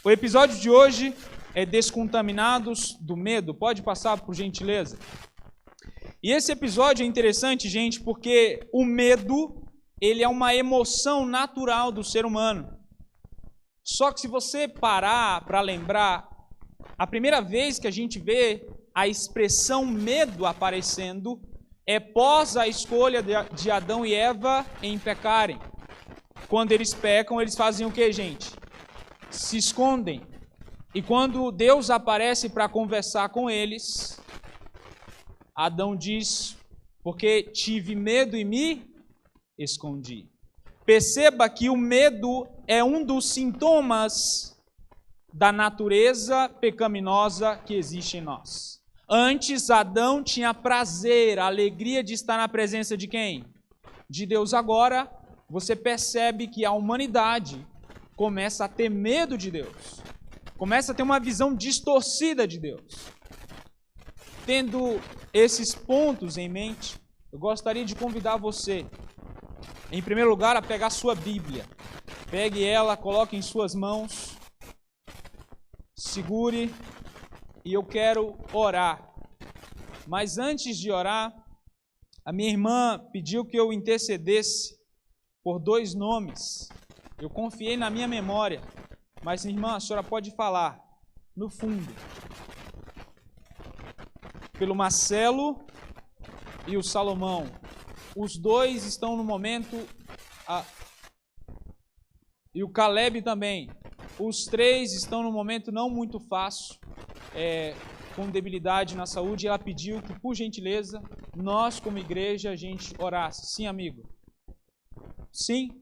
O episódio de hoje é Descontaminados do Medo. Pode passar, por gentileza? E esse episódio é interessante, gente, porque o medo, ele é uma emoção natural do ser humano. Só que se você parar para lembrar, a primeira vez que a gente vê a expressão medo aparecendo é pós a escolha de Adão e Eva em pecarem. Quando eles pecam, eles fazem o que, gente? Se escondem. E quando Deus aparece para conversar com eles, Adão diz, porque tive medo e me escondi. Perceba que o medo é um dos sintomas da natureza pecaminosa que existe em nós. Antes, Adão tinha prazer, a alegria de estar na presença de quem? De Deus. Agora, você percebe que a humanidade começa a ter medo de Deus. Começa a ter uma visão distorcida de Deus. Tendo esses pontos em mente, eu gostaria de convidar você, em primeiro lugar, a pegar sua Bíblia. Pegue ela, coloque em suas mãos, segure, e eu quero orar. Mas antes de orar, a minha irmã pediu que eu intercedesse por 2 nomes. Eu confiei na minha memória, mas, irmã, a senhora pode falar, no fundo, pelo Marcelo e o Salomão. Os 2 estão no momento, e o Caleb também. Os 3 estão no momento não muito fácil, com debilidade na saúde, e ela pediu que, por gentileza, nós, como igreja, a gente orasse. Sim, amigo? Sim?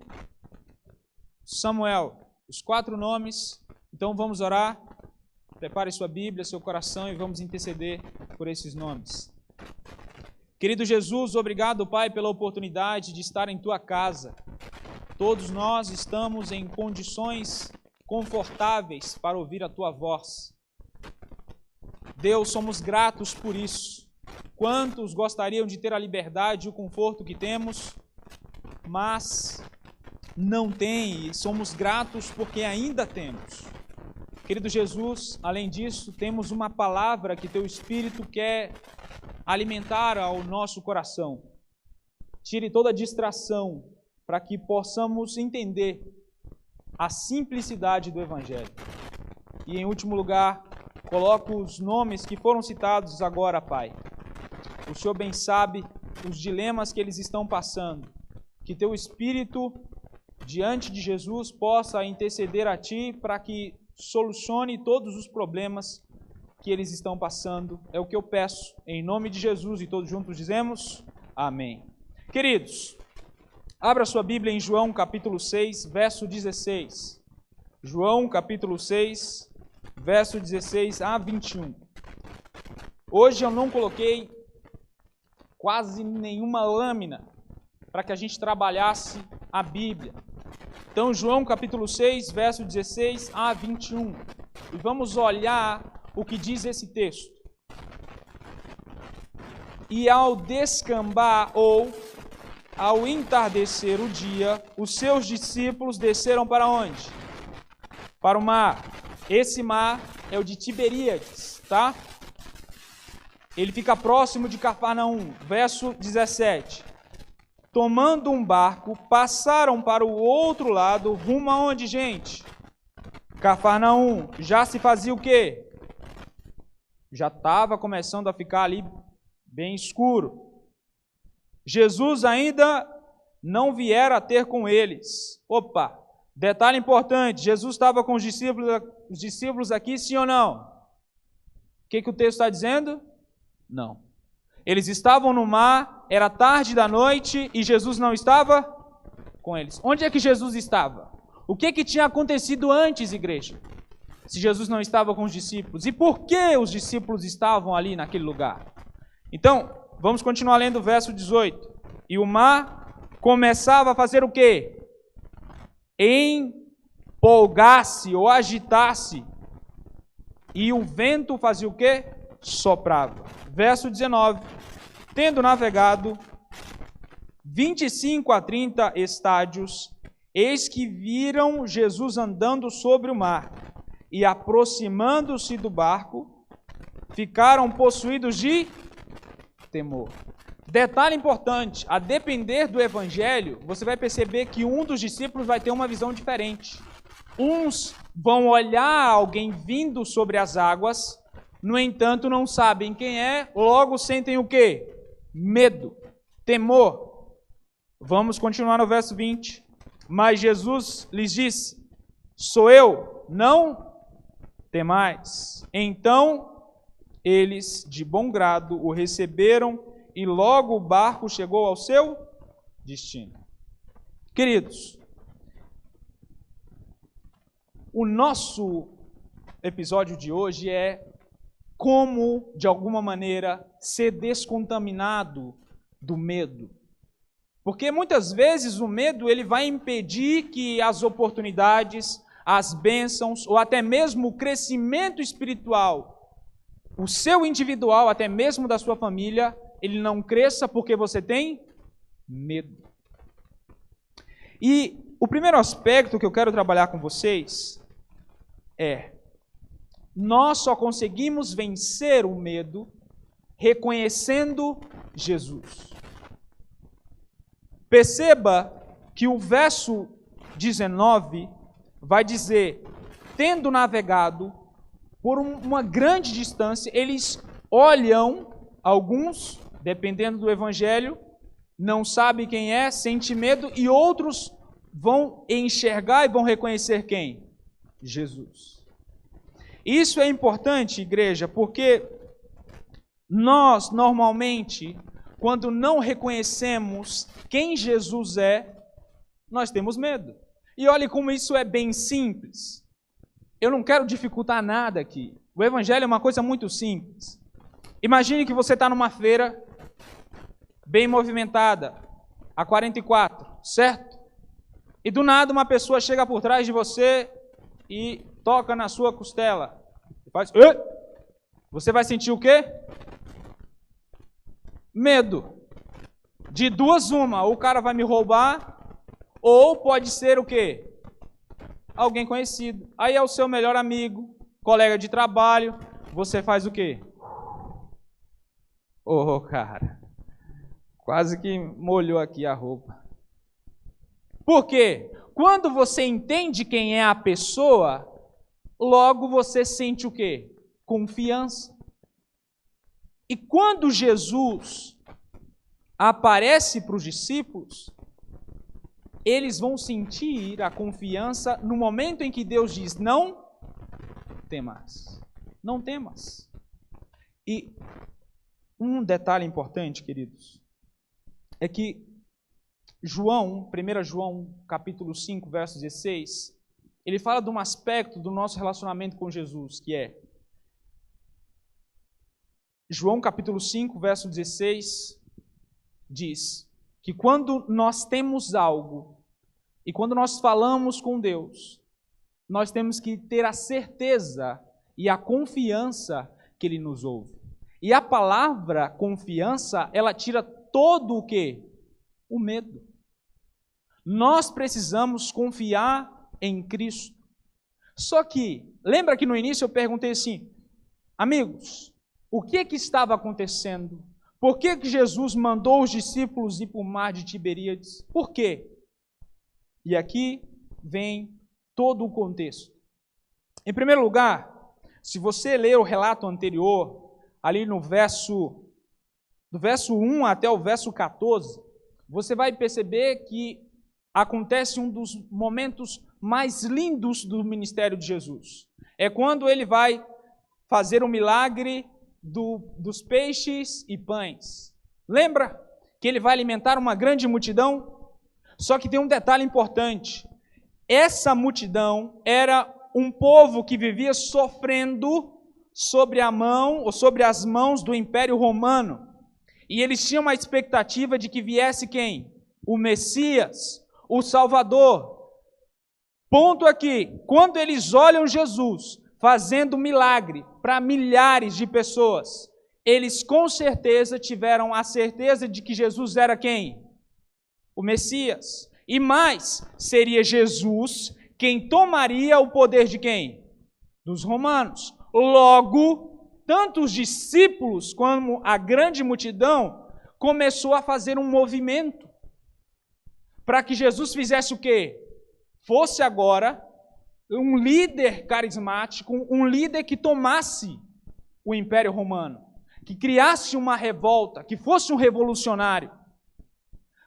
Samuel, os 4 nomes, então vamos orar. Prepare sua Bíblia, seu coração, e vamos interceder por esses nomes. Querido Jesus, obrigado, Pai, pela oportunidade de estar em Tua casa. Todos nós estamos em condições confortáveis para ouvir a Tua voz. Deus, somos gratos por isso. Quantos gostariam de ter a liberdade e o conforto que temos, mas não tem, e somos gratos porque ainda temos. Querido Jesus, além disso, temos uma palavra que Teu Espírito quer alimentar ao nosso coração. Tire toda a distração para que possamos entender a simplicidade do Evangelho. E, em último lugar, coloco os nomes que foram citados agora, Pai. O Senhor bem sabe os dilemas que eles estão passando. Que Teu Espírito, diante de Jesus, possa interceder a Ti para que solucione todos os problemas que eles estão passando. É o que eu peço, em nome de Jesus, e todos juntos dizemos amém. Queridos, abra sua Bíblia em João capítulo 6, verso 16. João capítulo 6, verso 16 a 21. Hoje eu não coloquei quase nenhuma lâmina para que a gente trabalhasse a Bíblia. Então, João capítulo 6, verso 16 a 21. E vamos olhar o que diz esse texto. E ao descambar ou ao entardecer o dia, os seus discípulos desceram para onde? Para o mar. Esse mar é o de Tiberíades, tá? Ele fica próximo de Cafarnaum. Verso 17. Tomando um barco, passaram para o outro lado, rumo aonde, gente? Cafarnaum. Já se fazia o quê? Já estava começando a ficar ali bem escuro. Jesus ainda não viera a ter com eles. Opa, detalhe importante, Jesus estava com os discípulos aqui, sim ou não? O que o texto está dizendo? Não. Eles estavam no mar, era tarde da noite e Jesus não estava com eles. Onde é que Jesus estava? O que tinha acontecido antes, igreja? Se Jesus não estava com os discípulos. E por que os discípulos estavam ali naquele lugar? Então, vamos continuar lendo o verso 18. E o mar começava a fazer o quê? Empolgar-se ou agitar-se. E o vento fazia o quê? Soprava. Verso 19. Tendo navegado 25 a 30 estádios, eis que viram Jesus andando sobre o mar, e aproximando-se do barco, ficaram possuídos de temor. Detalhe importante, a depender do evangelho, você vai perceber que um dos discípulos vai ter uma visão diferente. Uns vão olhar alguém vindo sobre as águas, no entanto não sabem quem é, logo sentem o quê? Medo, temor. Vamos continuar no verso 20. Mas Jesus lhes disse: sou eu, não temais. Então eles de bom grado o receberam e logo o barco chegou ao seu destino. Queridos, o nosso episódio de hoje é como, de alguma maneira, ser descontaminado do medo. Porque muitas vezes o medo ele vai impedir que as oportunidades, as bênçãos ou até mesmo o crescimento espiritual, o seu individual, até mesmo da sua família, ele não cresça porque você tem medo. E o primeiro aspecto que eu quero trabalhar com vocês é: nós só conseguimos vencer o medo reconhecendo Jesus. Perceba que o verso 19 vai dizer: tendo navegado por uma grande distância, eles olham, alguns, dependendo do evangelho, não sabem quem é, sente medo, e outros vão enxergar e vão reconhecer quem? Jesus. Isso é importante, igreja, porque nós, normalmente, quando não reconhecemos quem Jesus é, nós temos medo. E olhe como isso é bem simples. Eu não quero dificultar nada aqui. O evangelho é uma coisa muito simples. Imagine que você está numa feira bem movimentada, a 44, certo? E do nada uma pessoa chega por trás de você e toca na sua costela. Faz... Você vai sentir o quê? Medo. De duas uma, ou o cara vai me roubar, ou pode ser o quê? Alguém conhecido. Aí é o seu melhor amigo, colega de trabalho, você faz o quê? Oh, cara, quase que molhou aqui a roupa. Por quê? Quando você entende quem é a pessoa, logo você sente o quê? Confiança. E quando Jesus aparece para os discípulos, eles vão sentir a confiança no momento em que Deus diz: não temas. Não temas. E um detalhe importante, queridos, é que João, 1 João, capítulo 5, verso 16, ele fala de um aspecto do nosso relacionamento com Jesus, que é João capítulo 5, verso 16, diz que quando nós temos algo e quando nós falamos com Deus, nós temos que ter a certeza e a confiança que Ele nos ouve. E a palavra confiança, ela tira todo o quê? O medo. Nós precisamos confiar em Cristo. Só que, lembra que no início eu perguntei assim: amigos, o que estava acontecendo? Por que Jesus mandou os discípulos ir para o mar de Tiberíades? Por quê? E aqui vem todo o contexto. Em primeiro lugar, se você ler o relato anterior, ali do verso 1 até o verso 14, você vai perceber que acontece um dos momentos mais lindos do ministério de Jesus. É quando ele vai fazer o milagre dos peixes e pães. Lembra que ele vai alimentar uma grande multidão? Só que tem um detalhe importante. Essa multidão era um povo que vivia sofrendo sobre a mão ou sobre as mãos do Império Romano. E eles tinham uma expectativa de que viesse quem? O Messias, o Salvador. Ponto aqui, quando eles olham Jesus fazendo milagre para milhares de pessoas, eles com certeza tiveram a certeza de que Jesus era quem? O Messias. E mais, seria Jesus quem tomaria o poder de quem? dos romanos. Logo, tanto os discípulos como a grande multidão começou a fazer um movimento para que Jesus fizesse o quê? Fosse agora um líder carismático, um líder que tomasse o Império Romano, que criasse uma revolta, que fosse um revolucionário.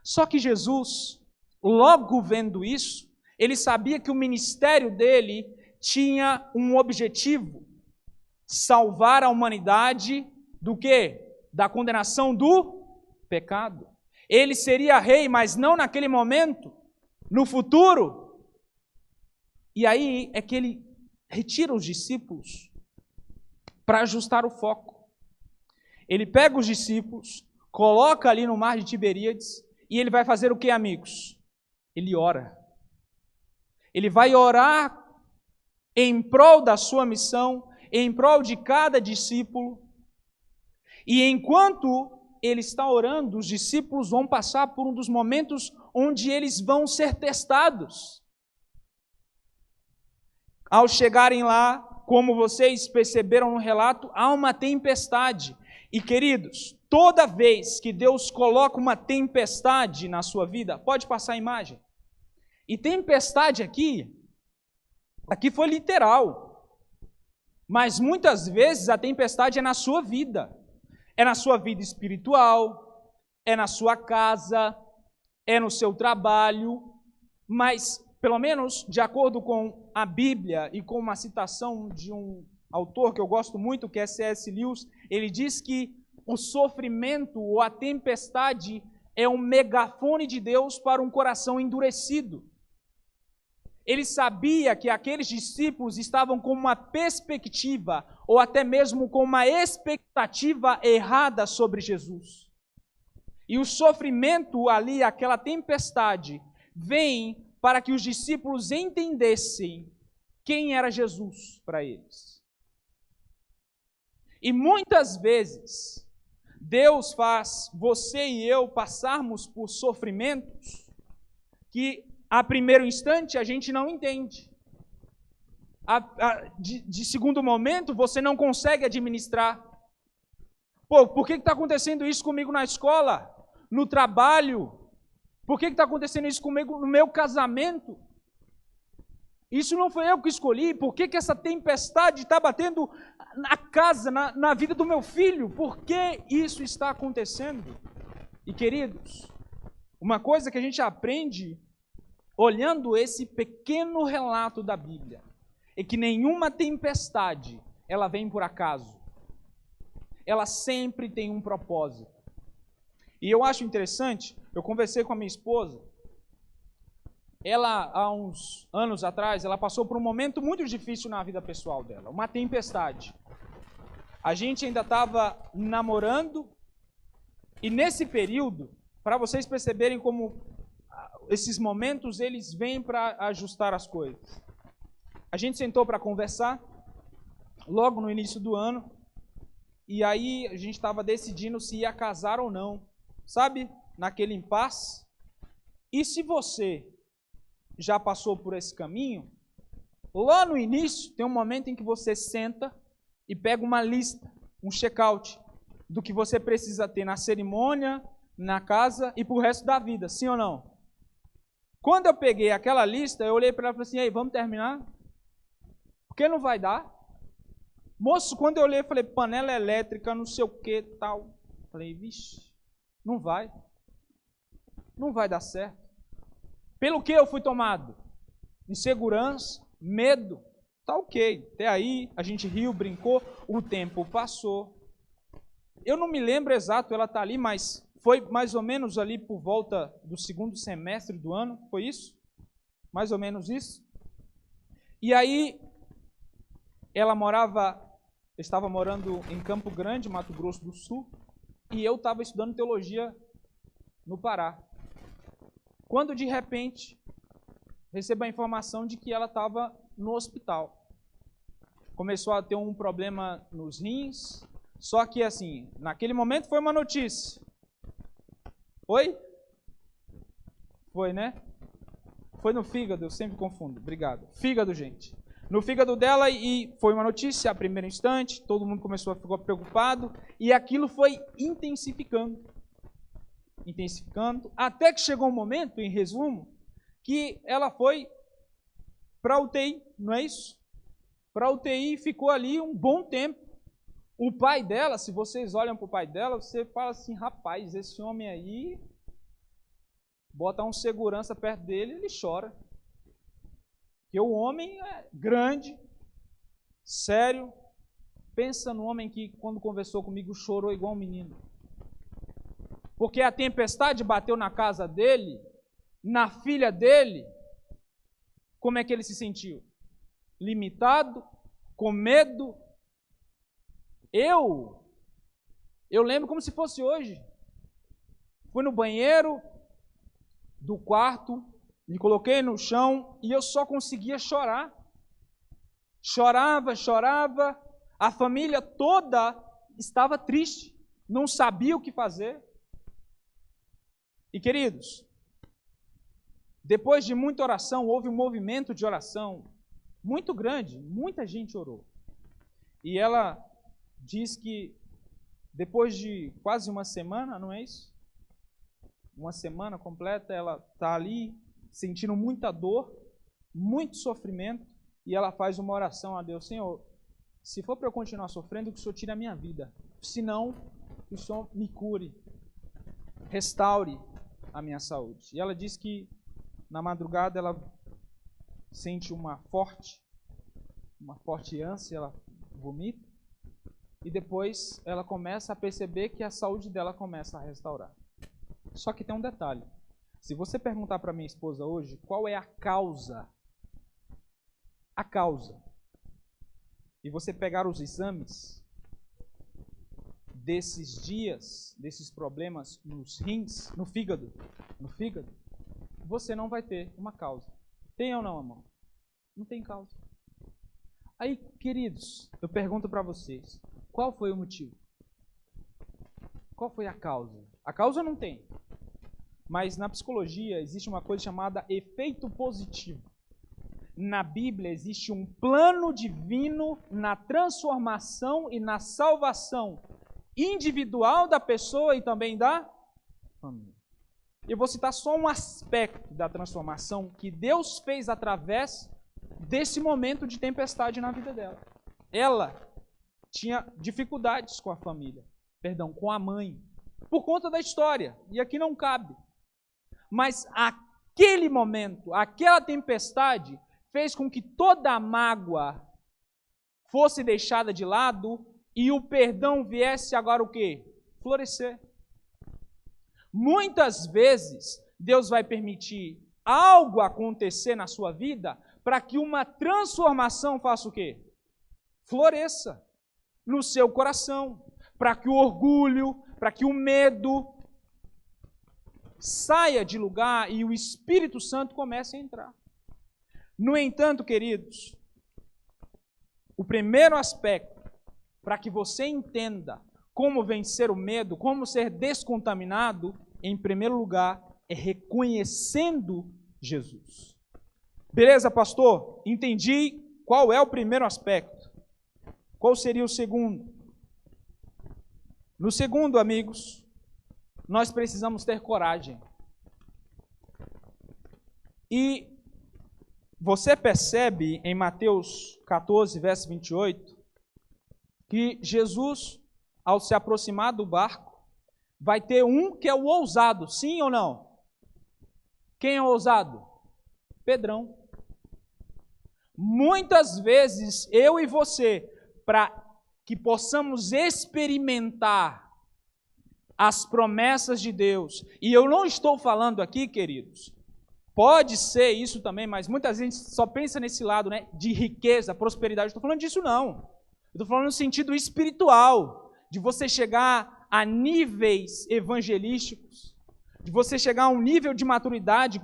Só que Jesus, logo vendo isso, ele sabia que o ministério dele tinha um objetivo: salvar a humanidade do quê? Da condenação do pecado. Ele seria rei, mas não naquele momento, no futuro. E aí é que ele retira os discípulos para ajustar o foco. Ele pega os discípulos, coloca ali no mar de Tiberíades, e ele vai fazer o que, amigos? Ele ora. Ele vai orar em prol da sua missão, em prol de cada discípulo. E enquanto ele está orando, os discípulos vão passar por um dos momentos onde eles vão ser testados. Ao chegarem lá, como vocês perceberam no relato, há uma tempestade. E, queridos, toda vez que Deus coloca uma tempestade na sua vida, pode passar a imagem. E tempestade aqui foi literal. Mas muitas vezes a tempestade é na sua vida. É na sua vida espiritual, é na sua casa, é no seu trabalho. Mas, pelo menos, de acordo com a Bíblia e com uma citação de um autor que eu gosto muito, que é C.S. Lewis, ele diz que o sofrimento ou a tempestade é um megafone de Deus para um coração endurecido. Ele sabia que aqueles discípulos estavam com uma perspectiva, ou até mesmo com uma expectativa errada sobre Jesus. E o sofrimento ali, aquela tempestade, vem para que os discípulos entendessem quem era Jesus para eles. E muitas vezes, Deus faz você e eu passarmos por sofrimentos que, a primeiro instante, a gente não entende. De segundo momento, você não consegue administrar. Pô, por que está acontecendo isso comigo na escola? No trabalho? Por que está acontecendo isso comigo no meu casamento? Isso não foi eu que escolhi. Por que essa tempestade está batendo na casa, na vida do meu filho? Por que isso está acontecendo? E, queridos, uma coisa que a gente aprende olhando esse pequeno relato da Bíblia é que nenhuma tempestade ela vem por acaso. Ela sempre tem um propósito. E eu acho interessante, eu conversei com a minha esposa, ela, há uns anos atrás, ela passou por um momento muito difícil na vida pessoal dela, uma tempestade. A gente ainda estava namorando, e nesse período, para vocês perceberem como esses momentos, eles vêm para ajustar as coisas. A gente sentou para conversar, logo no início do ano, e aí a gente estava decidindo se ia casar ou não. Sabe, naquele impasse? E se você já passou por esse caminho, lá no início tem um momento em que você senta e pega uma lista, um check-out do que você precisa ter na cerimônia, na casa e para o resto da vida, sim ou não? Quando eu peguei aquela lista, eu olhei para ela e falei assim, ei, vamos terminar? Porque não vai dar. Moço, quando eu olhei, eu falei, panela elétrica, não sei o que, tal. Falei, vixe, não vai. Não vai dar certo. Pelo que eu fui tomado? Insegurança, medo. Tá ok. Até aí, a gente riu, brincou, o tempo passou. Eu não me lembro exato, ela está ali, mas foi mais ou menos ali por volta do segundo semestre do ano, foi isso? Mais ou menos isso. E aí, ela estava morando em Campo Grande, Mato Grosso do Sul, e eu estava estudando teologia no Pará. Quando, de repente, recebo a informação de que ela estava no hospital. Começou a ter um problema nos rins, só que, assim, naquele momento foi uma notícia. Oi? Foi, né? Foi no fígado, eu sempre confundo. Obrigado. Fígado, gente. no fígado dela e foi uma notícia a primeiro instante, todo mundo começou a ficar preocupado e aquilo foi intensificando, até que chegou um momento, em resumo, que ela foi para a UTI, não é isso? Para a UTI e ficou ali um bom tempo. O pai dela, se vocês olham para o pai dela, você fala assim, rapaz, esse homem aí, bota um segurança perto dele, ele chora. Porque o homem é grande, sério. Pensa no homem que, quando conversou comigo, chorou igual um menino. Porque a tempestade bateu na casa dele, na filha dele. Como é que ele se sentiu? Limitado, com medo. Eu lembro como se fosse hoje. Fui no banheiro do quarto, me coloquei no chão e eu só conseguia chorar. Chorava. A família toda estava triste, não sabia o que fazer. E queridos, depois de muita oração, houve um movimento de oração muito grande, muita gente orou. E ela diz que depois de quase uma semana, não é isso? Uma semana completa, ela está ali sentindo muita dor, muito sofrimento, e ela faz uma oração a Deus: Senhor, se for para eu continuar sofrendo, que o Senhor tire a minha vida. Se não, que o Senhor me cure, restaure a minha saúde. E ela diz que na madrugada ela sente uma forte ânsia, ela vomita, e depois ela começa a perceber que a saúde dela começa a restaurar. Só que tem um detalhe. Se você perguntar para minha esposa hoje qual é a causa, e você pegar os exames desses dias, desses problemas nos rins, no fígado, você não vai ter uma causa. Tem ou não, amor? Não tem causa. Aí, queridos, eu pergunto para vocês, qual foi o motivo? Qual foi a causa? A causa não tem. Mas na psicologia existe uma coisa chamada efeito positivo. Na Bíblia existe um plano divino na transformação e na salvação individual da pessoa e também da família. Eu vou citar só um aspecto da transformação que Deus fez através desse momento de tempestade na vida dela. Ela tinha dificuldades com a família, com a mãe, por conta da história, e aqui não cabe. Mas aquele momento, aquela tempestade, fez com que toda a mágoa fosse deixada de lado e o perdão viesse agora o quê? Florescer. Muitas vezes, Deus vai permitir algo acontecer na sua vida para que uma transformação faça o quê? Floresça no seu coração, para que o orgulho, para que o medo saia de lugar e o Espírito Santo comece a entrar. No entanto, queridos, o primeiro aspecto para que você entenda como vencer o medo, como ser descontaminado, em primeiro lugar, é reconhecendo Jesus. Beleza, pastor? Entendi qual é o primeiro aspecto. Qual seria o segundo? No segundo, amigos, nós precisamos ter coragem. E você percebe em Mateus 14, verso 28, que Jesus, ao se aproximar do barco, vai ter um que é o ousado, sim ou não? Quem é o ousado? Pedrão. Muitas vezes, eu e você, para que possamos experimentar as promessas de Deus, e eu não estou falando aqui, queridos, pode ser isso também, mas muitas vezes só pensa nesse lado, né, de riqueza, prosperidade. Eu estou falando disso não. Eu estou falando no sentido espiritual, de você chegar a níveis evangelísticos, de você chegar a um nível de maturidade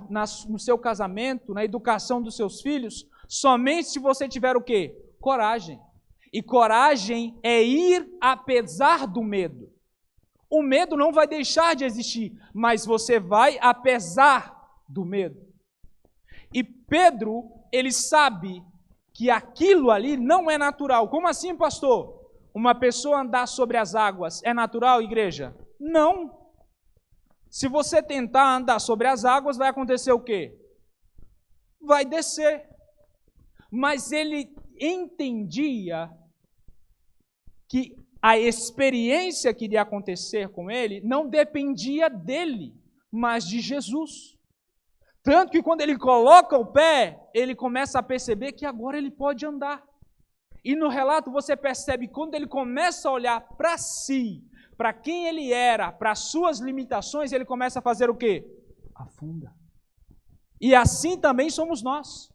no seu casamento, na educação dos seus filhos, somente se você tiver o quê? Coragem. E coragem é ir apesar do medo. O medo não vai deixar de existir, mas você vai apesar do medo. E Pedro, ele sabe que aquilo ali não é natural. Como assim, pastor? Uma pessoa andar sobre as águas é natural, igreja? Não. Se você tentar andar sobre as águas, vai acontecer o quê? Vai descer. Mas ele entendia que a experiência que iria acontecer com ele não dependia dele, mas de Jesus. Tanto que quando ele coloca o pé, ele começa a perceber que agora ele pode andar. E no relato você percebe, quando ele começa a olhar para si, para quem ele era, para as suas limitações, ele começa a fazer o quê? Afunda. E assim também somos nós.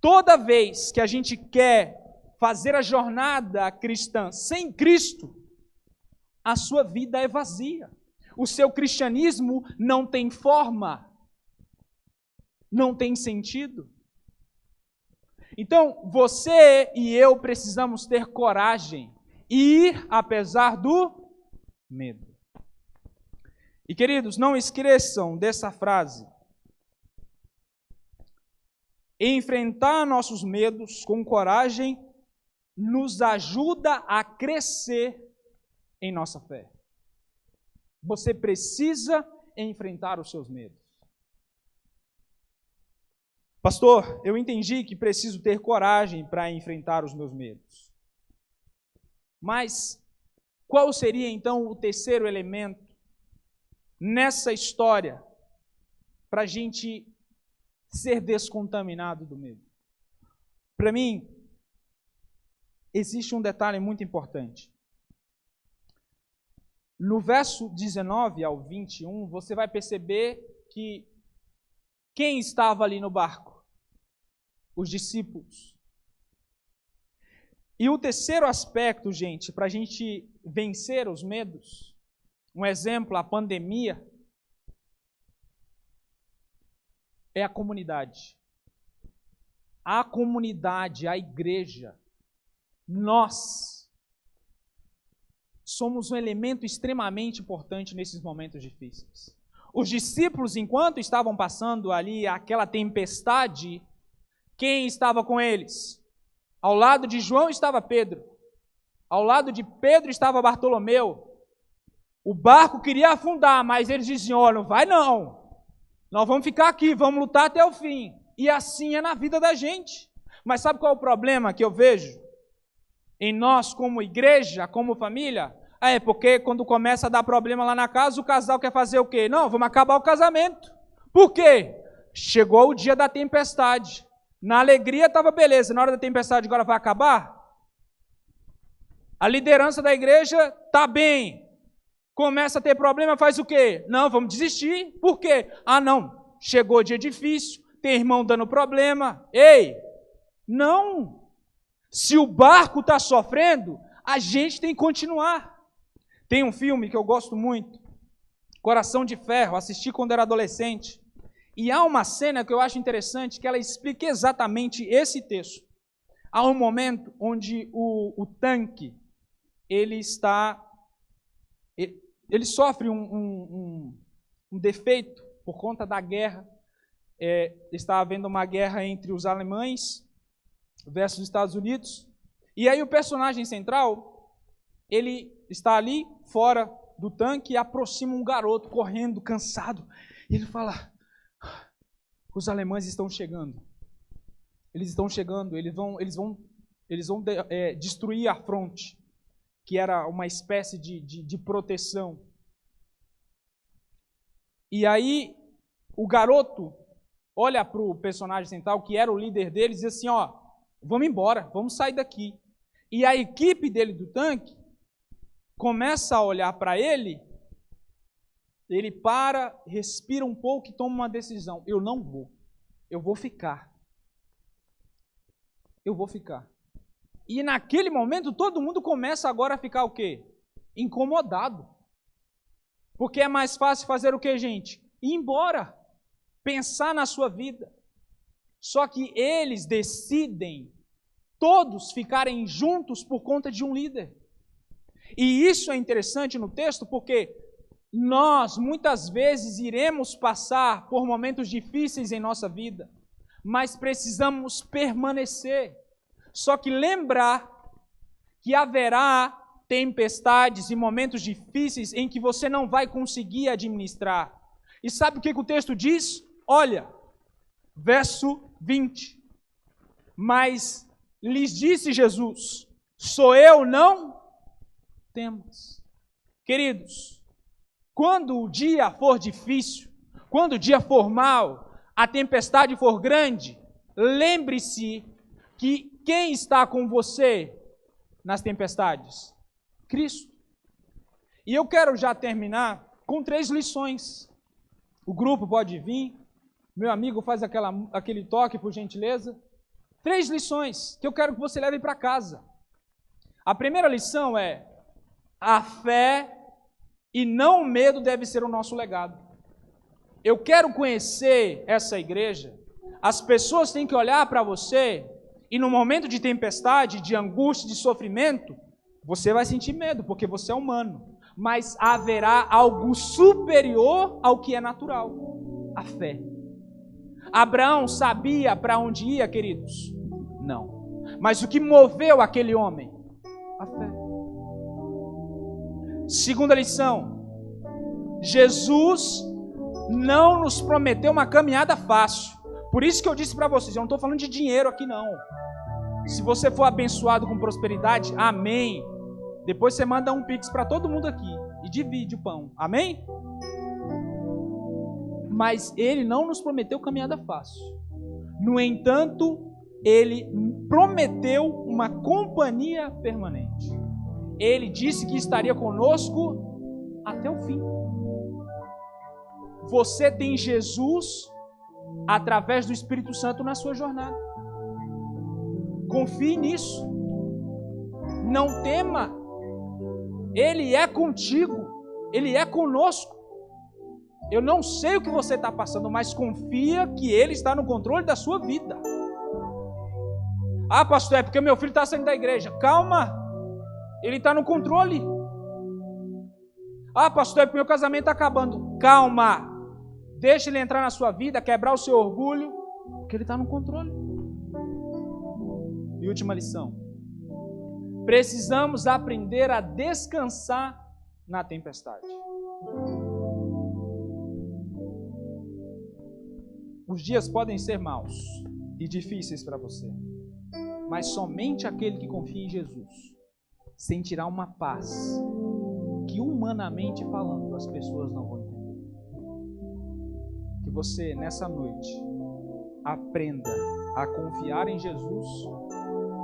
Toda vez que a gente quer fazer a jornada cristã sem Cristo, a sua vida é vazia. O seu cristianismo não tem forma, não tem sentido. Então, você e eu precisamos ter coragem e ir apesar do medo. E queridos, não esqueçam dessa frase. Enfrentar nossos medos com coragem nos ajuda a crescer em nossa fé. Você precisa enfrentar os seus medos. Pastor, eu entendi que preciso ter coragem para enfrentar os meus medos. Mas qual seria então o terceiro elemento nessa história para a gente ser descontaminado do medo? Para mim, existe um detalhe muito importante. No verso 19 ao 21, você vai perceber que quem estava ali no barco? Os discípulos. E o terceiro aspecto, gente, para a gente vencer os medos, um exemplo, a pandemia, é a comunidade. A comunidade, a igreja, nós somos um elemento extremamente importante nesses momentos difíceis. Os discípulos, enquanto estavam passando ali aquela tempestade, quem estava com eles? Ao lado de João estava Pedro. Ao lado de Pedro estava Bartolomeu. O barco queria afundar, mas eles diziam, olha, não vai não. Nós vamos ficar aqui, vamos lutar até o fim. E assim é na vida da gente. Mas sabe qual é o problema que eu vejo? Em nós, como igreja, como família? É porque quando começa a dar problema lá na casa, o casal quer fazer o quê? Não, vamos acabar o casamento. Por quê? Chegou o dia da tempestade. Na alegria estava beleza, na hora da tempestade agora vai acabar? A liderança da igreja está bem. Começa a ter problema, faz o quê? Não, vamos desistir. Por quê? Ah, não, chegou o dia difícil, tem irmão dando problema. Ei, não. Se o barco está sofrendo, a gente tem que continuar. Tem um filme que eu gosto muito, Coração de Ferro, assisti quando era adolescente. E há uma cena que eu acho interessante, que ela explica exatamente esse texto. Há um momento onde o tanque, ele sofre um defeito por conta da guerra. Está havendo uma guerra entre os alemães versus os Estados Unidos. E aí o personagem central, ele está ali fora do tanque e aproxima um garoto correndo, cansado. E ele fala... Os alemães estão chegando. Eles estão chegando. Eles vão destruir a fronte, que era uma espécie de proteção. E aí o garoto olha para o personagem central, que era o líder deles, e diz assim, ó, vamos embora, vamos sair daqui. E a equipe dele do tanque começa a olhar para ele. Ele para, respira um pouco e toma uma decisão. Eu não vou. Eu vou ficar. Eu vou ficar. E naquele momento todo mundo começa agora a ficar o quê? Incomodado. Porque é mais fácil fazer o quê, gente? Ir embora. Pensar na sua vida. Só que eles decidem todos ficarem juntos por conta de um líder. E isso é interessante no texto porque nós, muitas vezes, iremos passar por momentos difíceis em nossa vida, mas precisamos permanecer. Só que lembrar que haverá tempestades e momentos difíceis em que você não vai conseguir administrar. E sabe o que o texto diz? Olha, verso 20. Mas lhes disse Jesus, sou eu, não temas. Queridos, quando o dia for difícil, quando o dia for mau, a tempestade for grande, lembre-se que quem está com você nas tempestades? Cristo. E eu quero já terminar com 3 lições. O grupo pode vir. Meu amigo faz aquele toque, por gentileza. 3 lições que eu quero que você leve para casa. A primeira lição é: a fé e não o medo deve ser o nosso legado. Eu quero conhecer essa igreja. As pessoas têm que olhar para você e no momento de tempestade, de angústia, de sofrimento, você vai sentir medo, porque você é humano. Mas haverá algo superior ao que é natural: a fé. Abraão sabia para onde ia, queridos? Não. Mas o que moveu aquele homem? A fé. Segunda lição: Jesus não nos prometeu uma caminhada fácil. Por isso que eu disse para vocês, eu não estou falando de dinheiro aqui não. Se você for abençoado com prosperidade, amém. Depois você manda um pix para todo mundo aqui e divide o pão, amém? Mas ele não nos prometeu caminhada fácil. No entanto, ele prometeu uma companhia permanente. Ele disse que estaria conosco até o fim. Você tem Jesus através do Espírito Santo na sua jornada. Confie nisso. Não tema. Ele é contigo. Ele é conosco. Eu não sei o que você está passando, mas confia que Ele está no controle da sua vida. Ah, pastor, é porque meu filho está saindo da igreja. Calma. Ele está no controle. Ah, pastor, é porque meu casamento está acabando. Calma. Deixa ele entrar na sua vida, quebrar o seu orgulho, porque ele está no controle. E última lição: precisamos aprender a descansar na tempestade. Os dias podem ser maus e difíceis para você, mas somente aquele que confia em Jesus sentirá uma paz que, humanamente falando, as pessoas não vão entender. Que você, nessa noite, aprenda a confiar em Jesus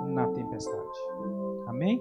na tempestade. Amém?